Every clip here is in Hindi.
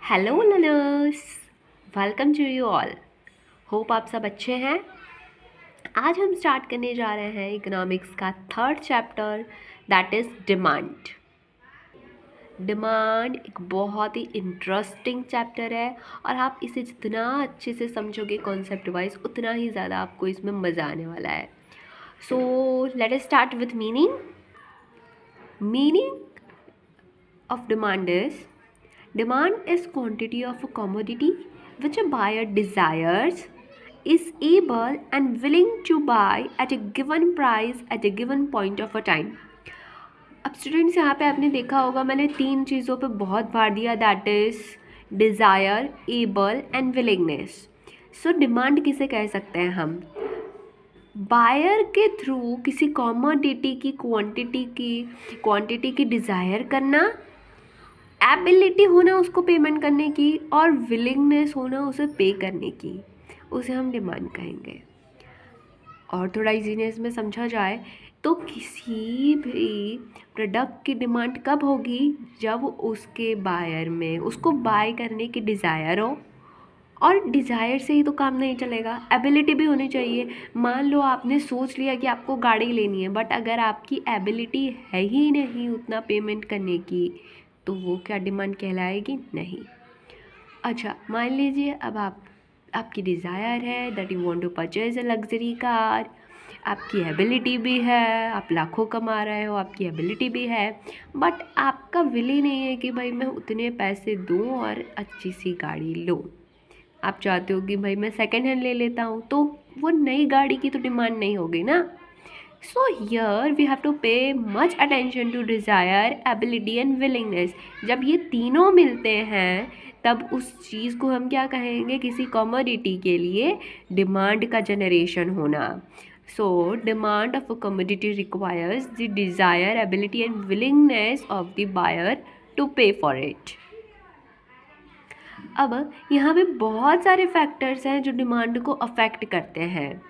Hello learners, welcome to you all. Hope आप सब अच्छे हैं। आज हम स्टार्ट करने जा रहे हैं इकोनॉमिक्स का third chapter, that is demand. Demand एक बहुत ही इंटरेस्टिंग चैप्टर है और आप इसे जितना अच्छे से समझोगे कॉन्सेप्ट वाइज उतना ही ज़्यादा आपको इसमें मज़ा आने वाला है। So let us start with meaning. Meaning of demand is quantity of a commodity which a buyer desires, is able and willing to buy at a given price at a given point of a time. अब स्टूडेंट्स यहाँ पे आपने देखा होगा मैंने तीन चीज़ों पे बहुत भार दिया, that is desire, able and willingness. So demand किसे कह सकते हैं हम? बायर के थ्रू किसी कॉमोडिटी की क्वांटिटी की डिज़ायर करना, एबिलिटी होना उसको पेमेंट करने की और विलिंगनेस होना उसे पे करने की, उसे हम डिमांड कहेंगे। और थोड़ा इजीनेस में समझा जाए तो किसी भी प्रोडक्ट की डिमांड कब होगी? जब उसके बायर में उसको बाय करने की डिज़ायर हो, और डिज़ायर से ही तो काम नहीं चलेगा, एबिलिटी भी होनी चाहिए। मान लो आपने सोच लिया कि आपको गाड़ी लेनी है, बट अगर आपकी एबिलिटी है ही नहीं उतना पेमेंट करने की, तो वो क्या डिमांड कहलाएगी? नहीं। अच्छा, मान लीजिए अब आपकी डिज़ायर है that you want to purchase a luxury car, आपकी एबिलिटी भी है, आप लाखों कमा रहे हो, आपकी एबिलिटी भी है, बट आपका विल ही नहीं है कि भाई मैं उतने पैसे दूँ और अच्छी सी गाड़ी लूँ। आप चाहते हो कि भाई मैं सेकेंड हैंड ले लेता हूँ, तो वो नई गाड़ी की तो डिमांड नहीं होगी ना। So here we have to pay much attention to desire, ability and willingness. जब ये तीनों मिलते हैं तब उस चीज़ को हम क्या कहेंगे? किसी कमोडिटी के लिए डिमांड का जनरेशन होना। So demand of a commodity requires the desire, ability and willingness of the buyer to pay for it. अब यहाँ पे बहुत सारे फैक्टर्स हैं जो डिमांड को अफेक्ट करते हैं।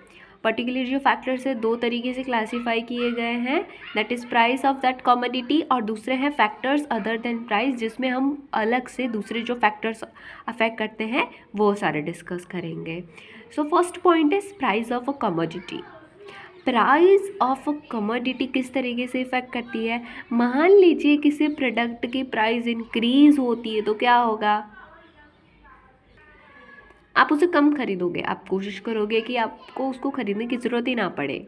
पर्टिकुलर जो फैक्टर्स है दो तरीके से क्लासीफाई किए गए हैं, that is price of that commodity, और दूसरे हैं फैक्टर्स अदर देन प्राइस, जिसमें हम अलग से दूसरे जो फैक्टर्स अफेक्ट करते हैं वो सारे डिस्कस करेंगे। So first point is price of a commodity. Price of a commodity किस तरीके से इफेक्ट करती है? मान लीजिए किसी प्रोडक्ट की प्राइस इंक्रीज होती है तो क्या होगा? आप उसे कम खरीदोगे, आप कोशिश करोगे कि आपको उसको खरीदने की ज़रूरत ही ना पड़े।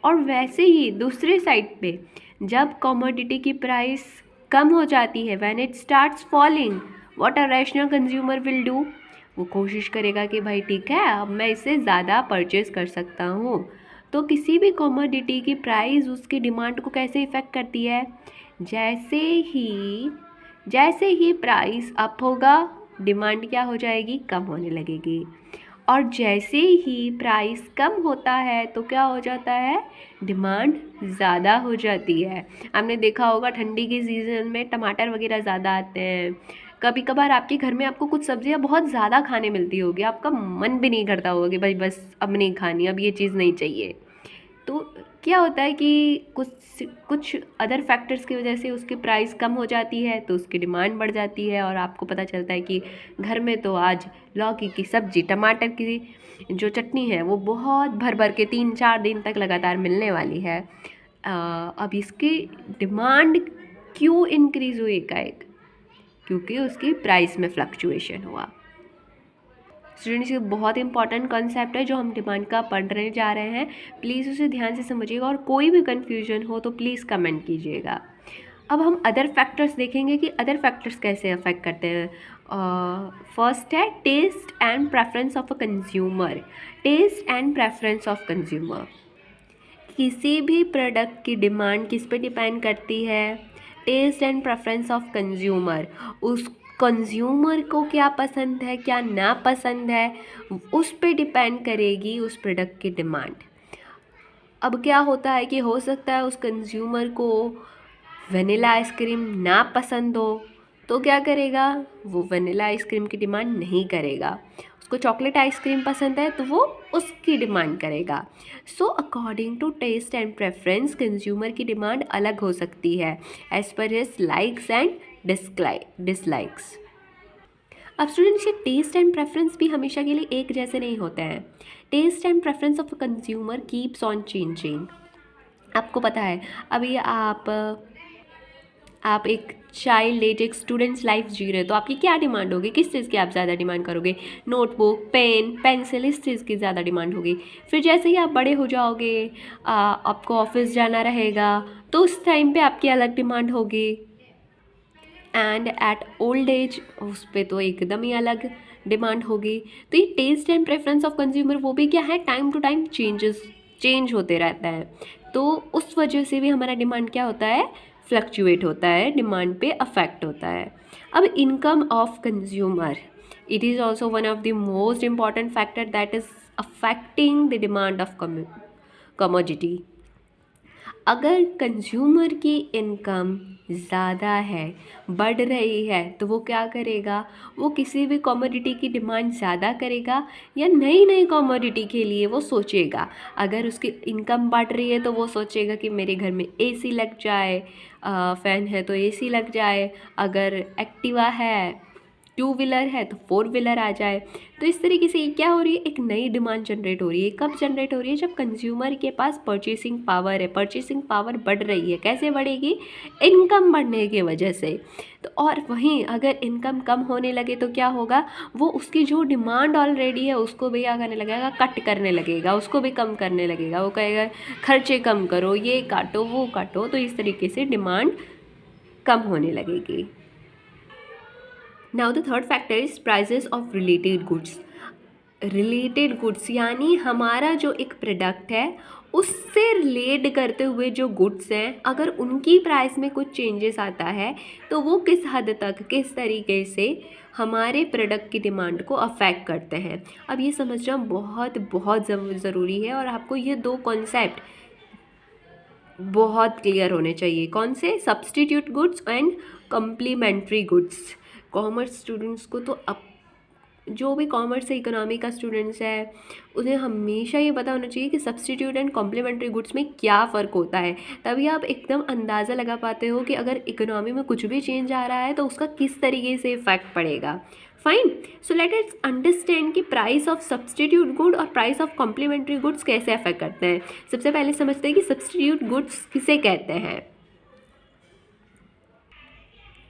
और वैसे ही दूसरे साइड पे जब कमोडिटी की प्राइस कम हो जाती है, when it starts falling, what a rational consumer will do? वो कोशिश करेगा कि भाई ठीक है अब मैं इसे ज़्यादा परचेज़ कर सकता हूँ। तो किसी भी कमोडिटी की प्राइस उसकी डिमांड को कैसे इफ़ेक्ट करती है? जैसे ही प्राइस अप होगा, डिमांड क्या हो जाएगी? कम होने लगेगी। और जैसे ही प्राइस कम होता है तो क्या हो जाता है? डिमांड ज़्यादा हो जाती है। आपने देखा होगा ठंडी के सीज़न में टमाटर वगैरह ज़्यादा आते हैं। कभी कभार आपके घर में आपको कुछ सब्जियां बहुत ज़्यादा खाने मिलती होगी, आपका मन भी नहीं करता होगा कि भाई बस अब नहीं खानी, अब ये चीज़ नहीं चाहिए। तो क्या होता है कि कुछ अदर फैक्टर्स की वजह से उसकी प्राइस कम हो जाती है तो उसकी डिमांड बढ़ जाती है, और आपको पता चलता है कि घर में तो आज लौकी की सब्ज़ी, टमाटर की जो चटनी है वो बहुत भर भर के 3-4 दिन तक लगातार मिलने वाली है। अब इसकी डिमांड क्यों इंक्रीज़ हुई एकाएक? क्योंकि उसकी प्राइस में फ्लक्चुएशन हुआ। स्टूडेंट्स, ये बहुत इंपॉर्टेंट कॉन्सेप्ट है जो हम डिमांड का पढ़ने जा रहे हैं। प्लीज़ उसे ध्यान से समझिएगा और कोई भी कन्फ्यूजन हो तो प्लीज़ कमेंट कीजिएगा। अब हम अदर फैक्टर्स देखेंगे कि अदर फैक्टर्स कैसे अफेक्ट करते हैं। फर्स्ट है taste and preference of a consumer. Taste and preference of consumer, किसी भी प्रोडक्ट की डिमांड किस पे डिपेंड करती है? Taste and preference of consumer. उस कंज्यूमर को क्या पसंद है, क्या ना पसंद है, उस पे डिपेंड करेगी उस प्रोडक्ट की डिमांड। अब क्या होता है कि हो सकता है उस कंज्यूमर को वनीला आइसक्रीम ना पसंद हो, तो क्या करेगा? वो वनीला आइसक्रीम की डिमांड नहीं करेगा। उसको चॉकलेट आइसक्रीम पसंद है तो वो उसकी डिमांड करेगा। So according to taste and preference consumer की डिमांड अलग हो सकती है as per his likes and dislikes. अब स्टूडेंट्स, ये टेस्ट एंड प्रेफरेंस भी हमेशा के लिए एक जैसे नहीं होते हैं. Taste and preference of consumer keeps on changing. आपको पता है, अभी आप एक चाइल्ड एज, एक स्टूडेंट्स लाइफ जी रहे हो, तो आपकी क्या डिमांड होगी, किस चीज़ की आप ज़्यादा डिमांड करोगे? नोटबुक, पेन, पेंसिल, इस चीज़ की ज़्यादा डिमांड होगी. फिर जैसे ही आप बड़े हो जाओगे, आपको ऑफिस जाना रहेगा, तो उस टाइम पे आपकी अलग डिमांड होगी. एंड एट ओल्ड एज उस पर तो एकदम ही अलग डिमांड होगी. तो ये taste and preference of consumer वो भी क्या है, टाइम टू टाइम चेंज होते रहता है. तो उस वजह से भी हमारा डिमांड क्या होता है, फ्लक्चुएट होता है, डिमांड पे अफेक्ट होता है. अब income of consumer, it is also one of the most important factor that is affecting the demand of commodity. अगर कंज्यूमर की इनकम ज़्यादा है, बढ़ रही है, तो वो क्या करेगा, वो किसी भी कमोडिटी की डिमांड ज़्यादा करेगा या नई नई कमोडिटी के लिए वो सोचेगा. अगर उसकी इनकम बढ़ रही है तो वो सोचेगा कि मेरे घर में एसी लग जाए, फ़ैन है तो एसी लग जाए, अगर एक्टिवा है, टू व्हीलर है तो फोर व्हीलर आ जाए. तो इस तरीके से क्या हो रही है, एक नई डिमांड जनरेट हो रही है. कब जनरेट हो रही है, जब कंज्यूमर के पास परचेसिंग पावर है. परचेसिंग पावर बढ़ रही है, कैसे बढ़ेगी, इनकम बढ़ने की वजह से. तो और वहीं अगर इनकम कम होने लगे तो क्या होगा, वो उसकी जो डिमांड ऑलरेडी है उसको भी क्या करने लगेगा, कट करने लगेगा, उसको भी कम करने लगेगा. वो कहेगा खर्चे कम करो, ये काटो वो काटो. तो इस तरीके से डिमांड कम होने लगेगी. Now the third factor is prices of related goods. Related goods यानी हमारा जो एक प्रोडक्ट है उससे रिलेट करते हुए जो गुड्स हैं, अगर उनकी प्राइस में कुछ चेंजेस आता है तो वो किस हद तक, किस तरीके से हमारे प्रोडक्ट की डिमांड को अफेक्ट करते हैं. अब ये समझना बहुत बहुत ज़रूरी है और आपको ये दो कॉन्सेप्ट बहुत क्लियर होने चाहिए. कौन से, substitute goods and complementary goods. Commerce students को तो अब जो भी कॉमर्स से इकोनॉमी का स्टूडेंट्स है उन्हें हमेशा ये पता होना चाहिए कि सब्स्टिट्यूट एंड कॉम्प्लीमेंट्री गुड्स में क्या फ़र्क होता है. तभी आप एकदम अंदाज़ा लगा पाते हो कि अगर इकोनॉमी में कुछ भी चेंज आ रहा है तो उसका किस तरीके से इफेक्ट पड़ेगा. Fine. So let us understand कि प्राइस ऑफ सब्स्टिट्यूट गुड और प्राइस ऑफ कॉम्प्लीमेंट्री गुड्स कैसे अफेक्ट करते हैं. सबसे पहले समझते हैं कि सब्स्टिट्यूट गुड्स किसे कहते हैं.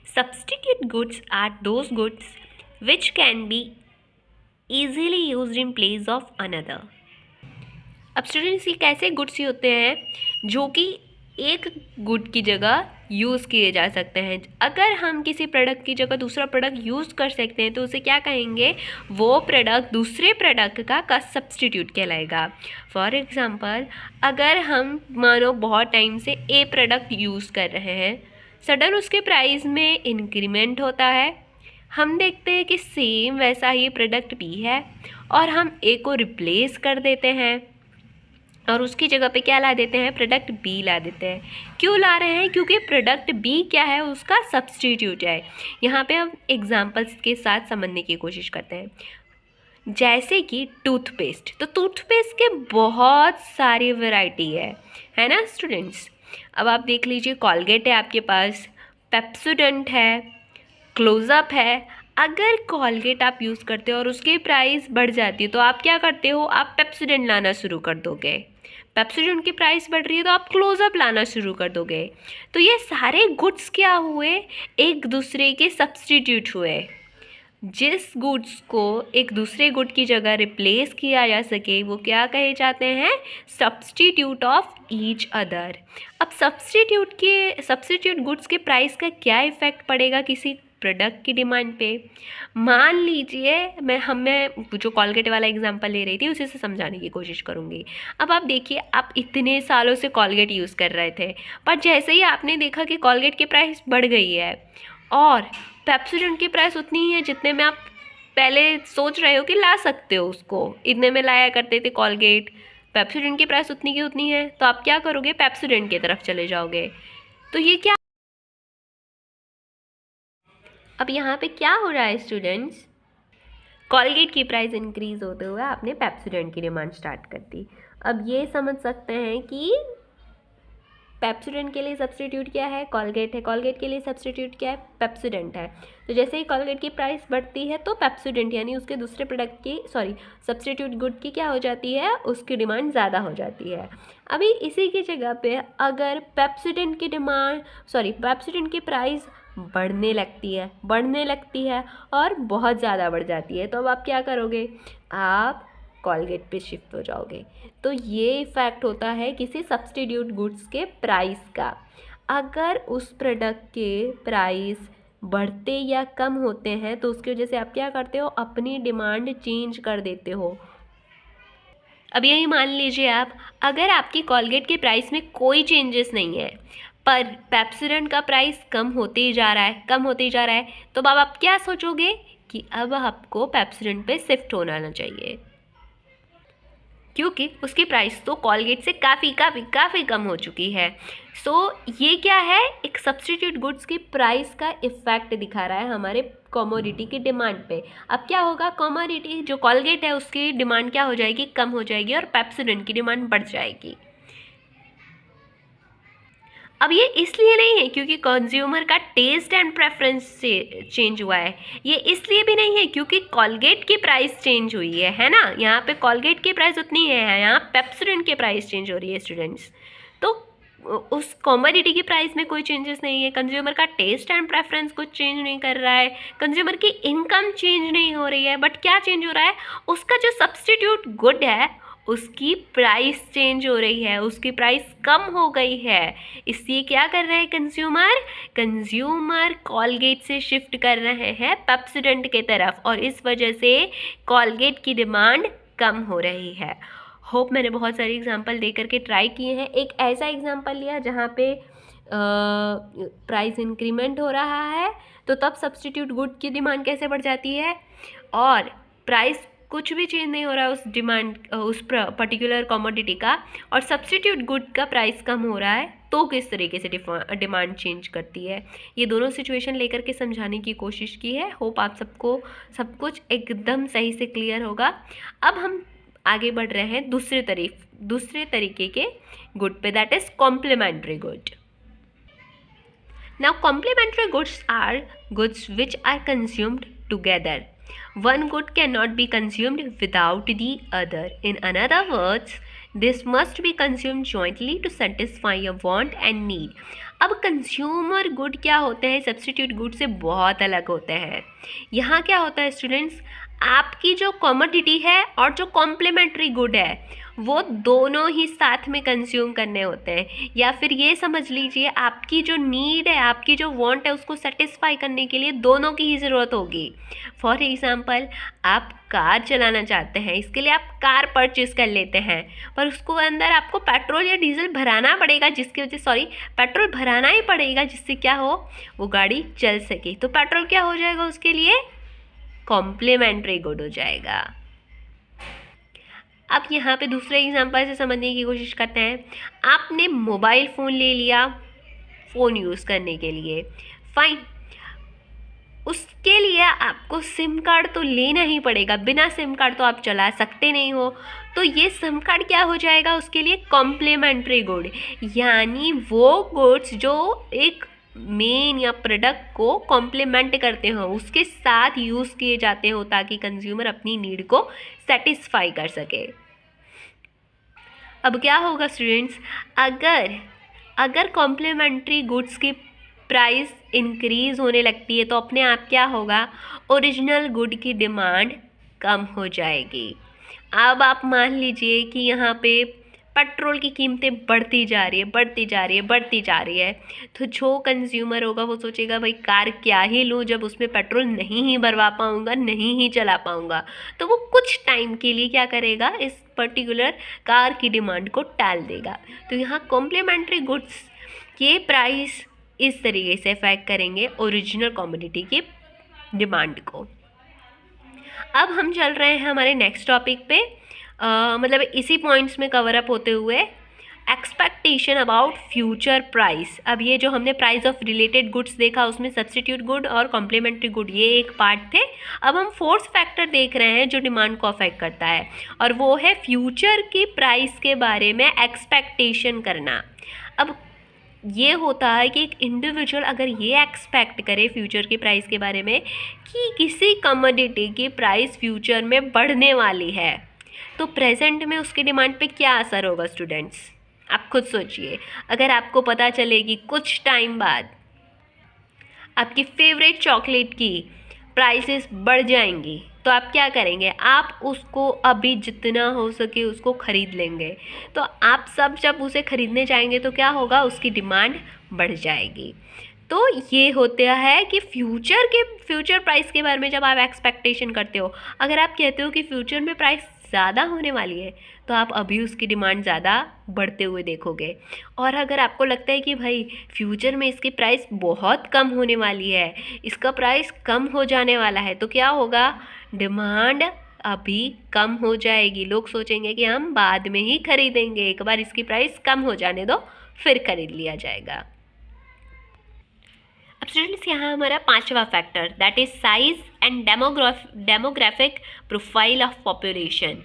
Substitute goods are those goods which can be easily used in place of another. अब स्टूडेंट्स, ये कैसे गुड्स होते हैं जो कि एक गुड की जगह यूज़ किए जा सकते हैं. अगर हम किसी प्रोडक्ट की जगह दूसरा प्रोडक्ट यूज़ कर सकते हैं तो उसे क्या कहेंगे, वो प्रोडक्ट दूसरे प्रोडक्ट का सब्स्टिट्यूट कहलाएगा. फॉर एग्ज़ाम्पल, अगर हम मानो बहुत टाइम से ए प्रोडक्ट यूज़ कर रहे हैं, सडन उसके प्राइस में इंक्रीमेंट होता है, हम देखते हैं कि सेम वैसा ही प्रोडक्ट बी है और हम ए को रिप्लेस कर देते हैं और उसकी जगह पे क्या ला देते हैं, प्रोडक्ट बी ला देते हैं. क्यों ला रहे हैं, क्योंकि प्रोडक्ट बी क्या है, उसका सब्स्टिट्यूट है. यहाँ पे हम एग्जांपल्स के साथ समझने की कोशिश करते हैं. जैसे कि टूथपेस्ट, तो टूथपेस्ट के बहुत सारी वैरायटी है ना स्टूडेंट्स. अब आप देख लीजिए, कॉलगेट है आपके पास, पेप्सोडेंट है, क्लोजअप है. अगर कॉलगेट आप यूज़ करते हो और उसकी प्राइस बढ़ जाती है तो आप क्या करते हो, आप पेप्सोडेंट लाना शुरू कर दोगे. पेप्सोडेंट की प्राइस बढ़ रही है तो आप क्लोजअप लाना शुरू कर दोगे. तो ये सारे गुड्स क्या हुए, एक दूसरे के सब्स्टिट्यूट हुए. जिस गुड्स को एक दूसरे गुड की जगह रिप्लेस किया जा सके वो क्या कहे जाते हैं, सब्स्टिट्यूट ऑफ ईच अदर. अब सब्स्टिट्यूट गुड्स के प्राइस का क्या इफेक्ट पड़ेगा किसी प्रोडक्ट की डिमांड पे. मान लीजिए मैं जो कॉलगेट वाला एग्जांपल ले रही थी उसी से समझाने की कोशिश करूँगी. अब आप देखिए, आप इतने सालों से कॉलगेट यूज़ कर रहे थे, पर जैसे ही आपने देखा कि कॉलगेट की प्राइस बढ़ गई है और पेप्सोडेंट की प्राइस उतनी ही है जितने में आप पहले सोच रहे हो कि ला सकते हो, उसको इतने में लाया करते थे कॉलगेट, पेप्सोडेंट की प्राइस उतनी की उतनी है, तो आप क्या करोगे, पेप्सोडेंट की तरफ चले जाओगे. तो ये क्या, अब यहाँ पे क्या हो रहा है स्टूडेंट्स, कॉलगेट की प्राइस इंक्रीज होते हुए आपने पेप्सोडेंट की डिमांड स्टार्ट कर दी. अब ये समझ सकते हैं कि पेप्सोडेंट के लिए सब्स्टिट्यूट क्या है? कॉलगेट है। कॉलगेट के लिए सब्स्टिट्यूट क्या है? पेप्सोडेंट है। तो जैसे ही कॉलगेट की प्राइस बढ़ती है तो पेप्सोडेंट यानी उसके दूसरे प्रोडक्ट की सब्स्टिट्यूट गुड की क्या हो जाती है? उसकी डिमांड ज़्यादा हो जाती है। अभी इसी की जगह पे अगर पेप्सोडेंट की प्राइस बढ़ने लगती है और बहुत ज़्यादा बढ़ जाती है, तो अब आप क्या करोगे? आप कॉलगेट पे शिफ्ट हो जाओगे। तो ये इफ़ेक्ट होता है किसी सब्स्टिट्यूट गुड्स के प्राइस का। अगर उस प्रोडक्ट के प्राइस बढ़ते या कम होते हैं तो उसकी वजह से आप क्या करते हो? अपनी डिमांड चेंज कर देते हो। अब यही मान लीजिए आप, अगर आपकी कॉलगेट के प्राइस में कोई चेंजेस नहीं है पर पेप्सोडेंट का प्राइस कम होते ही जा रहा है, तो अब आप क्या सोचोगे कि अब आपको पेप्सोडेंट पे शिफ्ट होना चाहिए, क्योंकि उसकी प्राइस तो कॉलगेट से काफ़ी कम हो चुकी है। सो ये क्या है? एक सब्स्टिट्यूट गुड्स की प्राइस का इफ़ेक्ट दिखा रहा है हमारे कमोडिटी की डिमांड पे। अब क्या होगा? कमोडिटी जो कॉलगेट है उसकी डिमांड क्या हो जाएगी? कम हो जाएगी और पेप्सोडेंट की डिमांड बढ़ जाएगी। अब ये इसलिए नहीं है क्योंकि कंज्यूमर का टेस्ट एंड प्रेफरेंस से चेंज हुआ है, ये इसलिए भी नहीं है क्योंकि कॉलगेट की प्राइस चेंज हुई है ना। यहाँ पे कॉलगेट की प्राइस उतनी है, यहाँ पेप्सोडेंट की प्राइस चेंज हो रही है स्टूडेंट्स। तो उस कॉमोडिटी की प्राइस में कोई चेंजेस नहीं है, कंज्यूमर का टेस्ट एंड प्रेफरेंस कुछ चेंज नहीं कर रहा है, कंज्यूमर की इनकम चेंज नहीं हो रही है, बट क्या चेंज हो रहा है? उसका जो सब्स्टिट्यूट गुड है उसकी प्राइस चेंज हो रही है, उसकी प्राइस कम हो गई है। इसलिए क्या कर रहे हैं कंज्यूमर कॉलगेट से शिफ्ट कर रहे हैं पेप्सोडेंट के तरफ, और इस वजह से कॉलगेट की डिमांड कम हो रही है। होप मैंने बहुत सारे एग्जांपल दे करके ट्राई किए हैं। एक ऐसा एग्जांपल लिया जहाँ पे प्राइस इंक्रीमेंट हो रहा है, तो तब सब्स्टिट्यूट गुड की डिमांड कैसे बढ़ जाती है, और प्राइस कुछ भी चेंज नहीं हो रहा है उस पर्टिकुलर कमोडिटी का, और सब्स्टिट्यूट गुड का प्राइस कम हो रहा है, तो किस तरीके से डिमांड चेंज करती है। ये दोनों सिचुएशन लेकर के समझाने की कोशिश की है। होप आप सबको सब कुछ एकदम सही से क्लियर होगा। अब हम आगे बढ़ रहे हैं दूसरे तरीके के गुड पे, that is complementary good. Now, complementary goods are goods which are consumed together. One good cannot be consumed without the other. In other words, this must be consumed jointly to satisfy a want and need. अब कंज्यूमर गुड क्या होते हैं? सब्स्टिट्यूट गुड से बहुत अलग होते हैं। यहाँ क्या होता है स्टूडेंट्स? आपकी जो कमोडिटी है और जो कॉम्प्लीमेंट्री गुड है वो दोनों ही साथ में कंज्यूम करने होते हैं, या फिर ये समझ लीजिए आपकी जो नीड है, आपकी जो वांट है, उसको सेटिस्फाई करने के लिए दोनों की ही ज़रूरत होगी। फॉर एग्जांपल, आप कार चलाना चाहते हैं, इसके लिए आप कार परचेज कर लेते हैं, पर उसको अंदर आपको पेट्रोल या डीजल भराना पड़ेगा, पेट्रोल भराना ही पड़ेगा जिससे क्या हो, वो गाड़ी चल सके। तो पेट्रोल क्या हो जाएगा उसके लिए? कॉम्प्लीमेंट्री गुड हो जाएगा। अब यहाँ पे दूसरे एग्जांपल से समझने की कोशिश करते हैं। आपने मोबाइल फ़ोन ले लिया फ़ोन यूज़ करने के लिए, फाइन, उसके लिए आपको सिम कार्ड तो लेना ही पड़ेगा, बिना सिम कार्ड तो आप चला सकते नहीं हो। तो ये सिम कार्ड क्या हो जाएगा उसके लिए? कॉम्प्लीमेंट्री गुड, यानी वो गुड्स जो एक मेन या प्रोडक्ट को कॉम्प्लीमेंट करते हो, उसके साथ यूज़ किए जाते हो ताकि कंज्यूमर अपनी नीड को सेटिस्फाई कर सके। अब क्या होगा स्टूडेंट्स? अगर कॉम्प्लीमेंट्री गुड्स की प्राइस इंक्रीज़ होने लगती है तो अपने आप क्या होगा? ओरिजिनल गुड की डिमांड कम हो जाएगी। अब आप मान लीजिए कि यहाँ पे पेट्रोल की कीमतें बढ़ती जा रही है, तो जो कंज्यूमर होगा वो सोचेगा भाई कार क्या ही लूँ जब उसमें पेट्रोल नहीं ही भरवा पाऊँगा, नहीं ही चला पाऊँगा। तो वो कुछ टाइम के लिए क्या करेगा? इस पर्टिकुलर कार की डिमांड को टाल देगा। तो यहाँ कॉम्प्लीमेंट्री गुड्स के प्राइस इस तरीके से अफेक्ट करेंगे ओरिजिनल कमोडिटी की डिमांड को। अब हम चल रहे हैं हमारे नेक्स्ट टॉपिक पे, मतलब इसी पॉइंट्स में कवर अप होते हुए एक्सपेक्टेशन अबाउट फ्यूचर प्राइस। अब ये जो हमने प्राइस ऑफ रिलेटेड गुड्स देखा उसमें सब्स्टिट्यूट गुड और कॉम्प्लीमेंट्री गुड ये एक पार्ट थे। अब हम फोर्थ फैक्टर देख रहे हैं जो डिमांड को अफेक्ट करता है, और वो है फ्यूचर की प्राइस के बारे में एक्सपेक्टेशन करना। अब ये होता है कि एक इंडिविजुअल अगर ये एक्सपेक्ट करे फ्यूचर के प्राइस के बारे में कि किसी कमोडिटी की प्राइस फ्यूचर में बढ़ने वाली है, तो प्रेजेंट में उसकी डिमांड पे क्या असर होगा स्टूडेंट्स? आप खुद सोचिए। अगर आपको पता चले कि कुछ टाइम बाद आपकी फेवरेट चॉकलेट की प्राइसेस बढ़ जाएंगी, तो आप क्या करेंगे? आप उसको अभी जितना हो सके उसको ख़रीद लेंगे। तो आप सब जब उसे ख़रीदने जाएंगे तो क्या होगा? उसकी डिमांड बढ़ जाएगी। तो ये होता है कि फ्यूचर प्राइस के बारे में जब आप एक्सपेक्टेशन करते हो, अगर आप कहते हो कि फ्यूचर में प्राइस ज़्यादा होने वाली है, तो आप अभी उसकी डिमांड ज़्यादा बढ़ते हुए देखोगे। और अगर आपको लगता है कि भाई फ्यूचर में इसकी प्राइस बहुत कम होने वाली है, इसका प्राइस कम हो जाने वाला है, तो क्या होगा? डिमांड अभी कम हो जाएगी। लोग सोचेंगे कि हम बाद में ही खरीदेंगे, एक बार इसकी प्राइस कम हो जाने दो फिर खरीद लिया जाएगा। अब स्टूडेंट्स यहाँ हमारा 5वां factor that is size and demographic profile of population.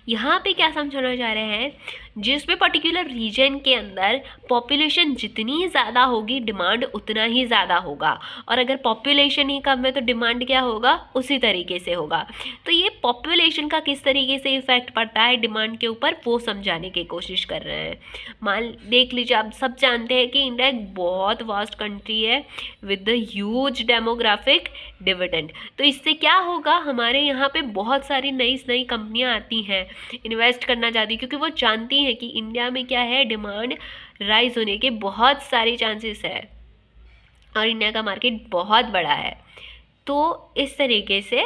यहाँ पे क्या समझाना चाह रहे हैं? जिसमें पर्टिकुलर रीजन के अंदर पॉपुलेशन जितनी ज़्यादा होगी डिमांड उतना ही ज़्यादा होगा, और अगर पॉपुलेशन ही कम है तो डिमांड क्या होगा? उसी तरीके से होगा। तो ये पॉपुलेशन का किस तरीके से इफेक्ट पड़ता है डिमांड के ऊपर, वो समझाने की कोशिश कर रहे हैं। मान देख लीजिए, आप सब जानते हैं कि इंडिया एक बहुत वास्ट कंट्री है with the huge demographic dividend. तो इससे क्या होगा? हमारे यहाँ पे बहुत सारी नई कंपनियाँ आती हैं, इन्वेस्ट करना चाहती, क्योंकि वो जानती हैं कि इंडिया में क्या है, डिमांड राइज होने के बहुत सारे चांसेस है और इंडिया का मार्केट बहुत बड़ा है। तो इस तरीके से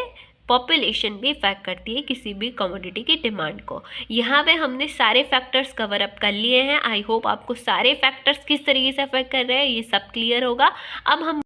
पॉपुलेशन भी इफेक्ट करती है किसी भी कमोडिटी की डिमांड को। यहाँ पे हमने सारे फैक्टर्स कवर अप कर लिए हैं। आई होप आपको सारे फैक्टर्स किस तरीके से अफेक्ट कर रहे हैं ये सब क्लियर होगा। अब हम